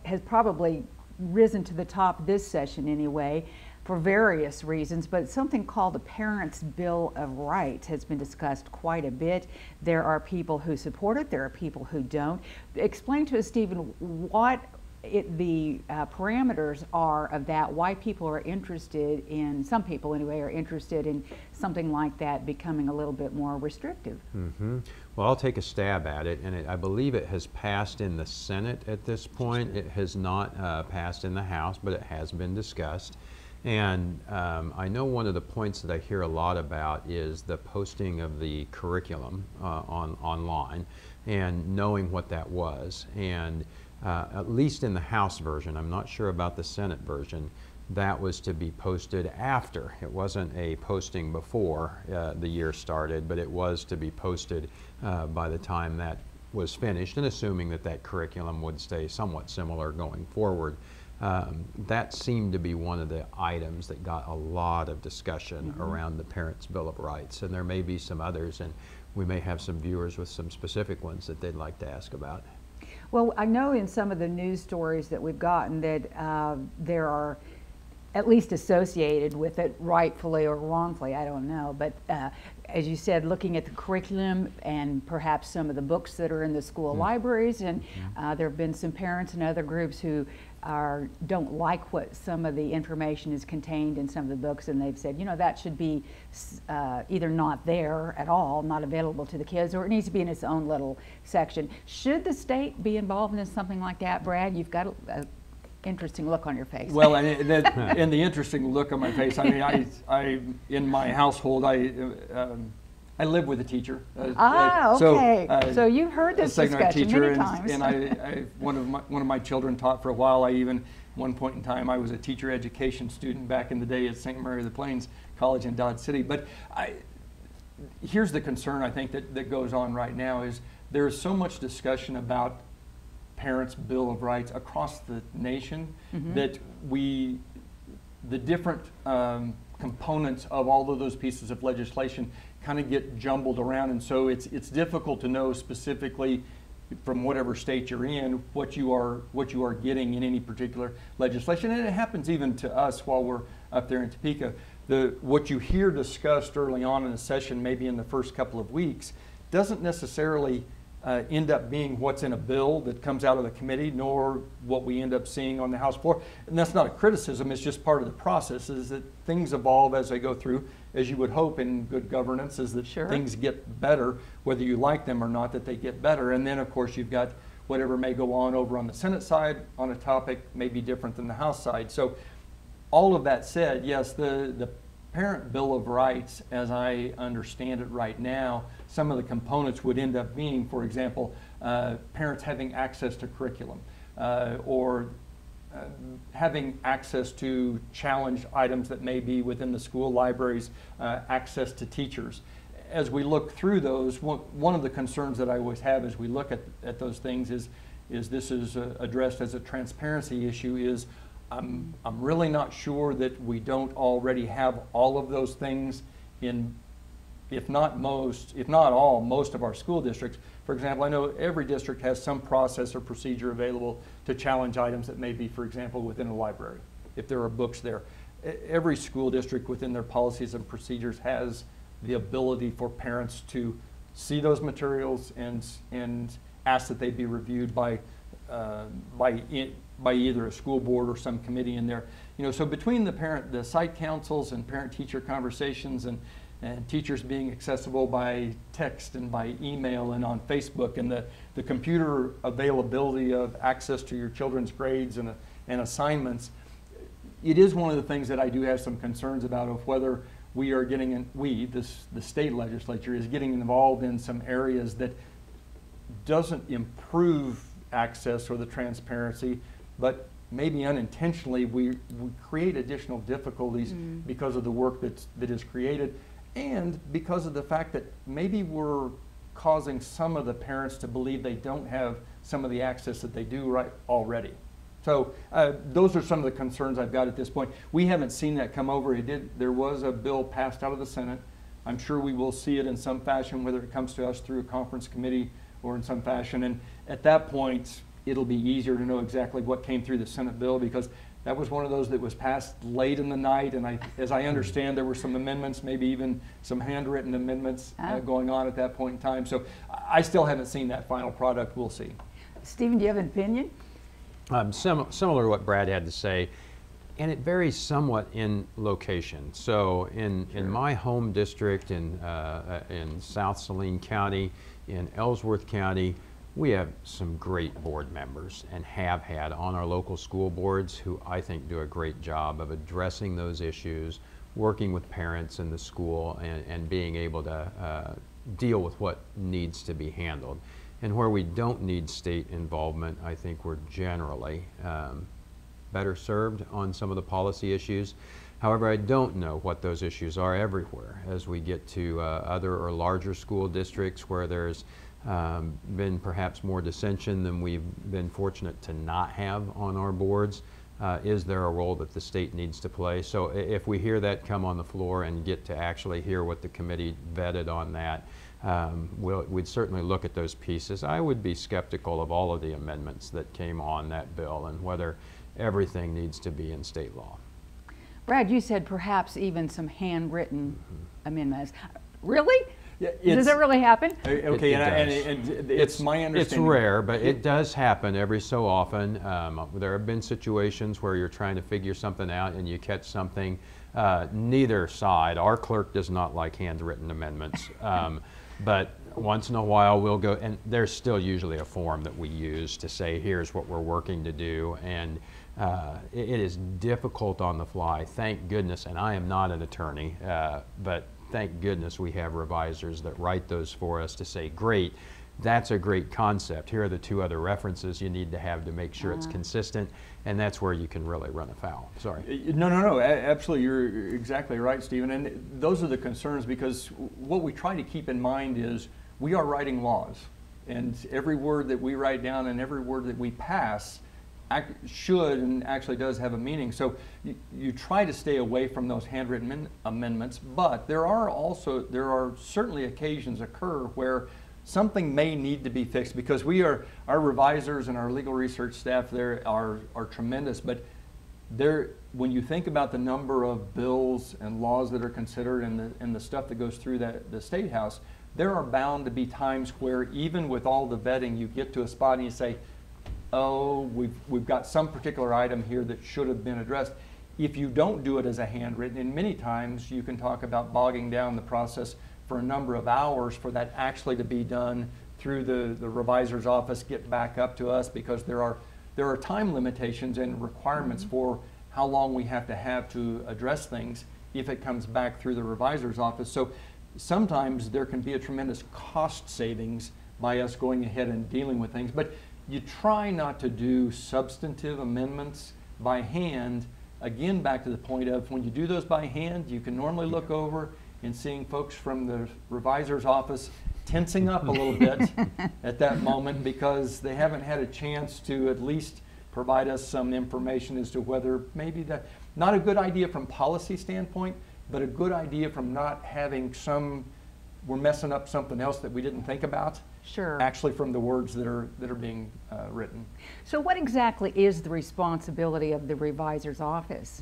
has probably risen to the top this session anyway, for various reasons, but something called the Parents' Bill of Rights has been discussed quite a bit. There are people who support it, there are people who don't. Explain to us, Stephen, what the parameters are of that, why people are interested in, some people anyway, are interested in something like that becoming a little bit more restrictive. Mm-hmm. Well, I'll take a stab at it, and I believe it has passed in the Senate at this point. It has not passed in the House, but it has been discussed. And I know one of the points that I hear a lot about is the posting of the curriculum online and knowing what that was. And at least in the House version, I'm not sure about the Senate version, that was to be posted after. It wasn't a posting before the year started, but it was to be posted by the time that was finished, and assuming that that curriculum would stay somewhat similar going forward. That seemed to be one of the items that got a lot of discussion around the Parents' Bill of Rights, and there may be some others, and we may have some viewers with some specific ones that they'd like to ask about. Well, I know in some of the news stories that we've gotten that there are, at least associated with it, rightfully or wrongfully, I don't know, but as you said, looking at the curriculum and perhaps some of the books that are in the school libraries, and there have been some parents and other groups who don't like what some of the information is contained in some of the books, and they've said, you know, that should be either not there at all, not available to the kids, or it needs to be in its own little section. Should the state be involved in something like that, Brad? You've got a interesting look on your face. Well, and the interesting look on my face, I mean, I in my household, I live with a teacher. Okay. So you've heard this discussion many times. And one of my children taught for a while. One point in time, I was a teacher education student back in the day at St. Mary of the Plains College in Dodge City. But here's the concern I think that goes on right now is there's so much discussion about Parents' Bill of Rights across the nation that the different components of all of those pieces of legislation kind of get jumbled around, and so it's difficult to know specifically from whatever state you're in what you are getting in any particular legislation. And it happens even to us while we're up there in Topeka. What you hear discussed early on in the session, maybe in the first couple of weeks, doesn't necessarily end up being what's in a bill that comes out of the committee, nor what we end up seeing on the House floor. And that's not a criticism, it's just part of the process, is that things evolve as they go through, as you would hope in good governance, is that things get better, whether you like them or not, that they get better. And then of course you've got whatever may go on over on the Senate side on a topic may be different than the House side. So all of that said, yes, the Parent Bill of Rights, as I understand it right now, some of the components would end up being, for example, parents having access to curriculum or having access to challenged items that may be within the school libraries, access to teachers. As we look through those, one of the concerns that I always have as we look at those things is this is addressed as a transparency issue, is I'm really not sure that we don't already have all of those things in, if not all, most of our school districts. For example, I know every district has some process or procedure available to challenge items that may be, for example, within a library, if there are books there. Every school district within their policies and procedures has the ability for parents to see those materials and ask that they be reviewed by either a school board or some committee in there. You know, so between the site councils and parent-teacher conversations and teachers being accessible by text and by email and on Facebook, and the computer availability of access to your children's grades and assignments, it is one of the things that I do have some concerns about, of whether we are getting, the state legislature is getting involved in some areas that doesn't improve access or the transparency, but maybe unintentionally we create additional difficulties because of the work that is created, and because of the fact that maybe we're causing some of the parents to believe they don't have some of the access that they do right already. So those are some of the concerns I've got at this point. We haven't seen that come over. There was a bill passed out of the Senate. I'm sure we will see it in some fashion, whether it comes to us through a conference committee or in some fashion. And at that point, it'll be easier to know exactly what came through the Senate bill, because that was one of those that was passed late in the night. And as I understand, there were some amendments, maybe even some handwritten amendments going on at that point in time. So I still haven't seen that final product. We'll see. Stephen, do you have an opinion? Similar to what Brad had to say, and it varies somewhat in location. So in my home district in South Saline County, in Ellsworth County, we have some great board members and have had on our local school boards who I think do a great job of addressing those issues, working with parents in the school, and being able to deal with what needs to be handled. And where we don't need state involvement, I think we're generally better served on some of the policy issues. However, I don't know what those issues are everywhere. As we get to other or larger school districts where there's been perhaps more dissension than we've been fortunate to not have on our boards, is there a role that the state needs to play? So if we hear that come on the floor and get to actually hear what the committee vetted on that, we'd certainly look at those pieces. I would be skeptical of all of the amendments that came on that bill and whether everything needs to be in state law. Brad, you said perhaps even some handwritten amendments. Really? Yeah, does that really happen? Okay, and it's my understanding. It's rare, but it does happen every so often. There have been situations where you're trying to figure something out and you catch something. Neither side, our clerk does not like handwritten amendments, but once in a while we'll go, and there's still usually a form that we use to say, here's what we're working to do, and it is difficult on the fly. Thank goodness, and I am not an attorney, but thank goodness we have revisers that write those for us to say, great, that's a great concept. Here are the two other references you need to have to make sure it's consistent, and that's where you can really run afoul. Sorry. No, absolutely. You're exactly right, Stephen. And those are the concerns, because what we try to keep in mind is we are writing laws, and every word that we write down and every word that we pass should and actually does have a meaning. So you try to stay away from those handwritten amendments, but there are certainly occasions occur where something may need to be fixed, because our revisers and our legal research staff there are tremendous, but when you think about the number of bills and laws that are considered and the stuff that goes through the State House, there are bound to be times where even with all the vetting, you get to a spot and you say, oh, we've got some particular item here that should have been addressed. If you don't do it as a handwritten, and many times you can talk about bogging down the process for a number of hours for that actually to be done through the revisor's office, get back up to us, because there are time limitations and requirements for how long we have to address things if it comes back through the revisor's office. So sometimes there can be a tremendous cost savings by us going ahead and dealing with things, but you try not to do substantive amendments by hand. Again, back to the point of when you do those by hand, you can normally look over and seeing folks from the revisor's office tensing up a little bit at that moment, because they haven't had a chance to at least provide us some information as to whether maybe that, not a good idea from policy standpoint, but a good idea from not having we're messing up something else that we didn't think about. Sure. Actually from the words that are being written. So what exactly is the responsibility of the revisor's office?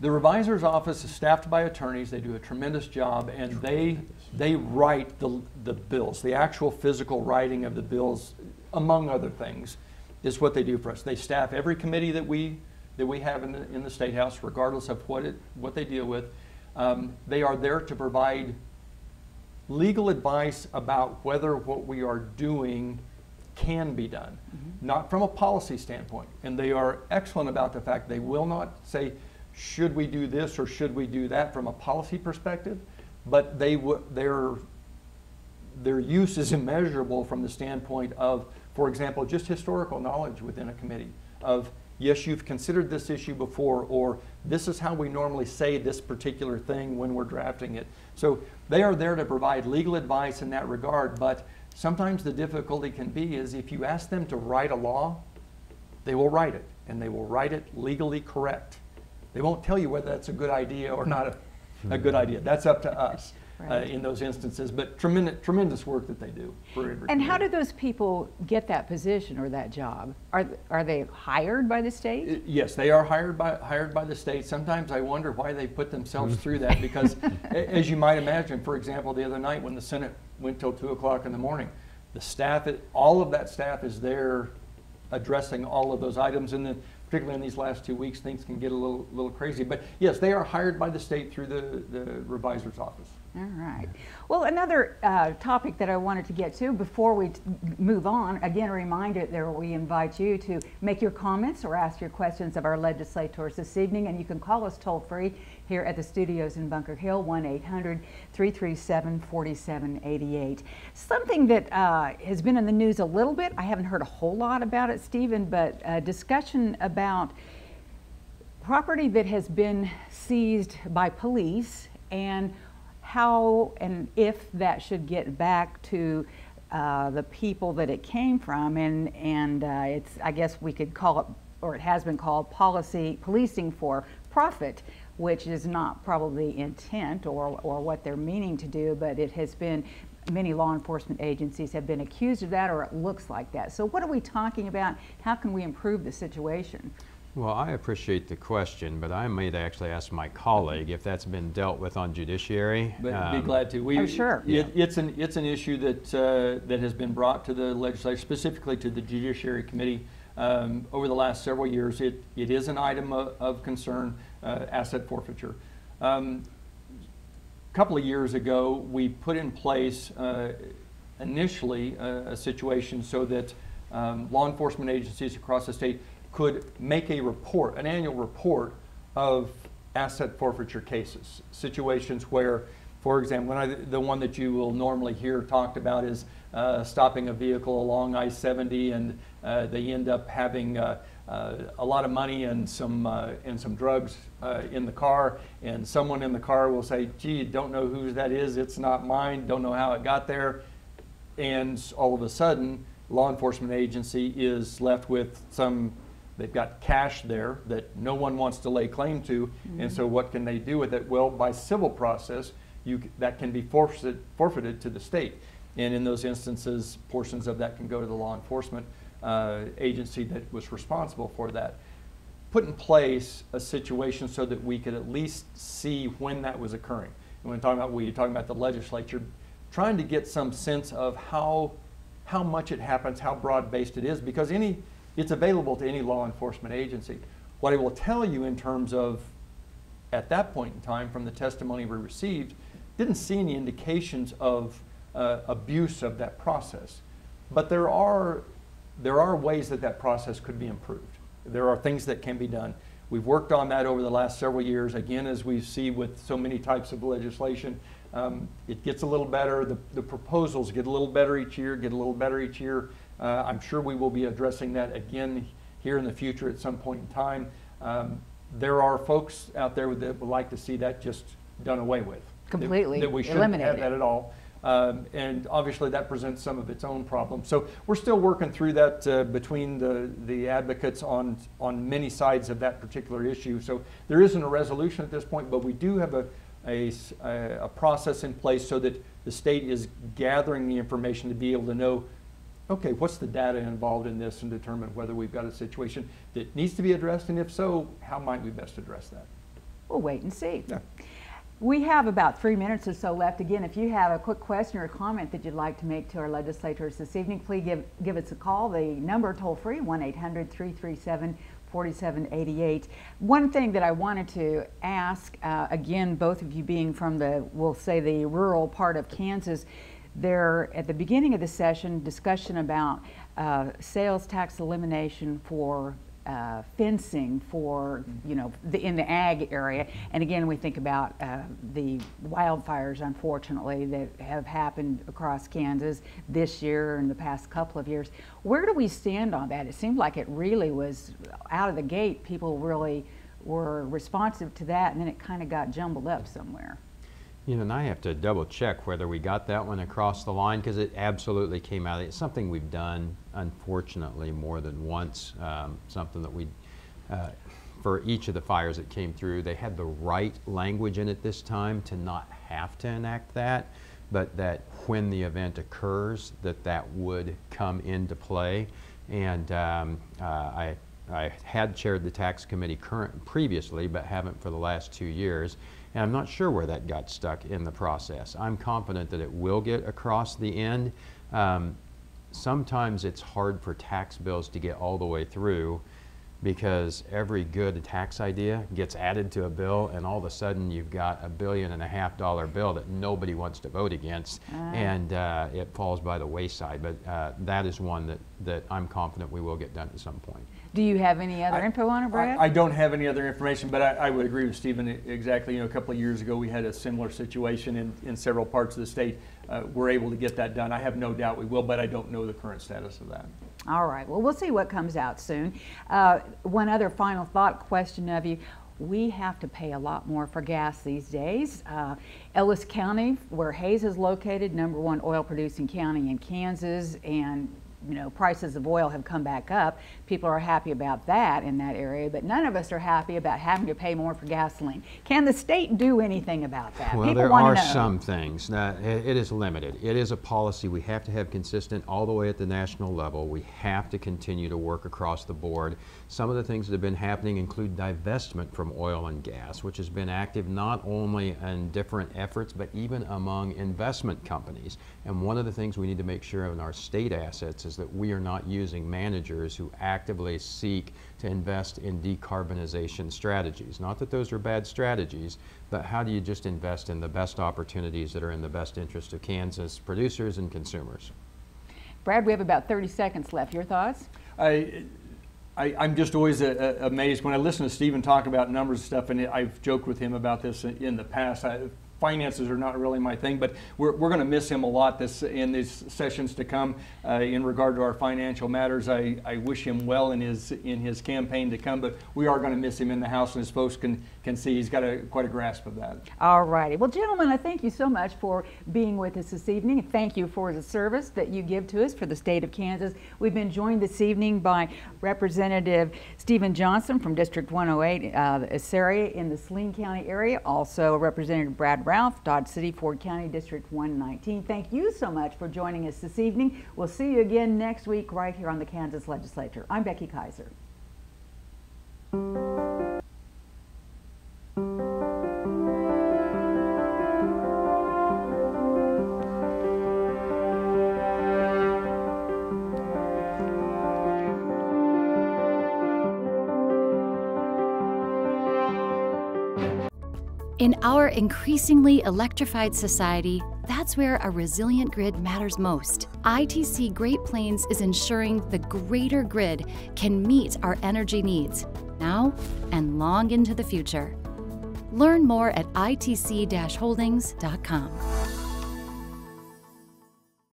The revisor's office is staffed by attorneys. They do a tremendous job, and they write the bills. The actual physical writing of the bills, among other things, is what they do for us. They staff every committee that we have in the State House, regardless of what they deal with. They are there to provide legal advice about whether what we are doing can be done, not from a policy standpoint. And they are excellent about the fact they will not say, should we do this or should we do that from a policy perspective, but their use is immeasurable from the standpoint of, for example, just historical knowledge within a committee of, yes, you've considered this issue before, or this is how we normally say this particular thing when we're drafting it. So they are there to provide legal advice in that regard, but sometimes the difficulty can be is if you ask them to write a law, they will write it, and they will write it legally correct. They won't tell you whether that's a good idea or not a good idea. That's up to us. Right. In those instances, but tremendous work that they do. And how do those people get that position or that job? Are they hired by the state? Yes, they are hired by the state. Sometimes I wonder why they put themselves through that, because as you might imagine, for example, the other night when the Senate went till 2 o'clock in the morning, the staff, all of that staff is there addressing all of those items, and then particularly in these last 2 weeks, things can get a little crazy. But yes, they are hired by the state through the revisor's office. All right. Well, another topic that I wanted to get to before we move on, again, a reminder that we invite you to make your comments or ask your questions of our legislators this evening, and you can call us toll free here at the studios in Bunker Hill, 1-800-337-4788. Something that has been in the news a little bit, I haven't heard a whole lot about it, Stephen, but discussion about property that has been seized by police and how and if that should get back to the people that it came from, and it's, I guess we could call it, or it has been called, policing for profit, which is not probably intent or what they're meaning to do, but it has been, many law enforcement agencies have been accused of that, or it looks like that. So what are we talking about? How can we improve the situation? Well, I appreciate the question, but I might actually ask my colleague if that's been dealt with on judiciary. But be glad to. Sure. It's an issue that has been brought to the legislature, specifically to the Judiciary Committee over the last several years. It is an item of concern, asset forfeiture. A couple of years ago, we put in place initially a situation so that law enforcement agencies across the state could make a report, an annual report of asset forfeiture cases, situations where, for example, the one that you will normally hear talked about is stopping a vehicle along I-70 and they end up having a lot of money and some drugs in the car, and someone in the car will say, gee, don't know whose that is, it's not mine, don't know how it got there, and all of a sudden law enforcement agency is left with they've got cash there that no one wants to lay claim to, and so what can they do with it? Well, by civil process, that can be forfeited to the state, and in those instances, portions of that can go to the law enforcement agency that was responsible for that. Put in place a situation so that we could at least see when that was occurring. And when you're talking about the legislature, trying to get some sense of how much it happens, how broad-based it is, because it's available to any law enforcement agency. What I will tell you in terms of, at that point in time, from the testimony we received, didn't see any indications of abuse of that process. But there are ways that process could be improved. There are things that can be done. We've worked on that over the last several years. Again, as we see with so many types of legislation, it gets a little better. The proposals get a little better each year, I'm sure we will be addressing that again here in the future at some point in time. There are folks out there that would like to see that just done away with. Completely that we shouldn't have that at all. And obviously that presents some of its own problems. So we're still working through that between the advocates on many sides of that particular issue. So there isn't a resolution at this point, but we do have a process in place so that the state is gathering the information to be able to know, okay, what's the data involved in this, and determine whether we've got a situation that needs to be addressed, and if so, how might we best address that? We'll wait and see. Yeah. We have about 3 minutes or so left. Again, if you have a quick question or comment that you'd like to make to our legislators this evening, please give us a call. The number toll free, 1-800-337-4788. One thing that I wanted to ask, again, both of you being from we'll say the rural part of Kansas, there at the beginning of the session, discussion about sales tax elimination for fencing for, in the ag area. And again, we think about the wildfires, unfortunately, that have happened across Kansas this year and the past couple of years. Where do we stand on that? It seemed like it really was out of the gate. People really were responsive to that, and then it kind of got jumbled up somewhere. And I have to double check whether we got that one across the line, because it absolutely came out. It's something we've done, unfortunately, more than once. Something that for each of the fires that came through, they had the right language in it this time to not have to enact that, but that when the event occurs, that would come into play. And I had chaired the tax committee previously, but haven't for the last 2 years. And I'm not sure where that got stuck in the process. I'm confident that it will get across the end. sometimes it's hard for tax bills to get all the way through, because every good tax idea gets added to a bill, and all of a sudden you've got $1.5 billion bill that nobody wants to vote against, and it falls by the wayside. But that is one that I'm confident we will get done at some point. Do you have any other info on it, Brad? I don't have any other information, but I would agree with Stephen exactly. You know, a couple of years ago we had a similar situation in several parts of the state. We're able to get that done. I have no doubt we will, but I don't know the current status of that. All right, well, we'll see what comes out soon. One other final thought question of you. We have to pay a lot more for gas these days. Ellis County, where Hays is located, #1 oil producing county in Kansas, and you know, prices of oil have come back up. People are happy about that in that area, but none of us are happy about having to pay more for gasoline. Can the state do anything about that? Well, People there want are to know. some things. Now, it is limited. It is a policy we have to have consistent all the way at the national level. We have to continue to work across the board. Some of the things that have been happening include divestment from oil and gas, which has been active not only in different efforts, but even among investment companies. And one of the things we need to make sure of in our state assets is that we are not using managers who actively seek to invest in decarbonization strategies. Not that those are bad strategies, but how do you just invest in the best opportunities that are in the best interest of Kansas producers and consumers? Brad, we have about 30 seconds left. Your thoughts? I'm just always amazed when I listen to Stephen talk about numbers and stuff, and I've joked with him about this in the past. Finances are not really my thing, but we're going to miss him a lot in these sessions to come in regard to our financial matters. I wish him well in his campaign to come, but we are going to miss him in the House, and as folks can see, he's got quite a grasp of that. All righty. Well, gentlemen, I thank you so much for being with us this evening. Thank you for the service that you give to us for the state of Kansas. We've been joined this evening by Representative Stephen Johnson from District 108, Assaria in the Saline County area. Also, Representative Brad Ralph, Dodge City, Ford County, District 119. Thank you so much for joining us this evening. We'll see you again next week right here on the Kansas Legislature. I'm Becky Kiser. In our increasingly electrified society, that's where a resilient grid matters most. ITC Great Plains is ensuring the greater grid can meet our energy needs now and long into the future. Learn more at itc-holdings.com.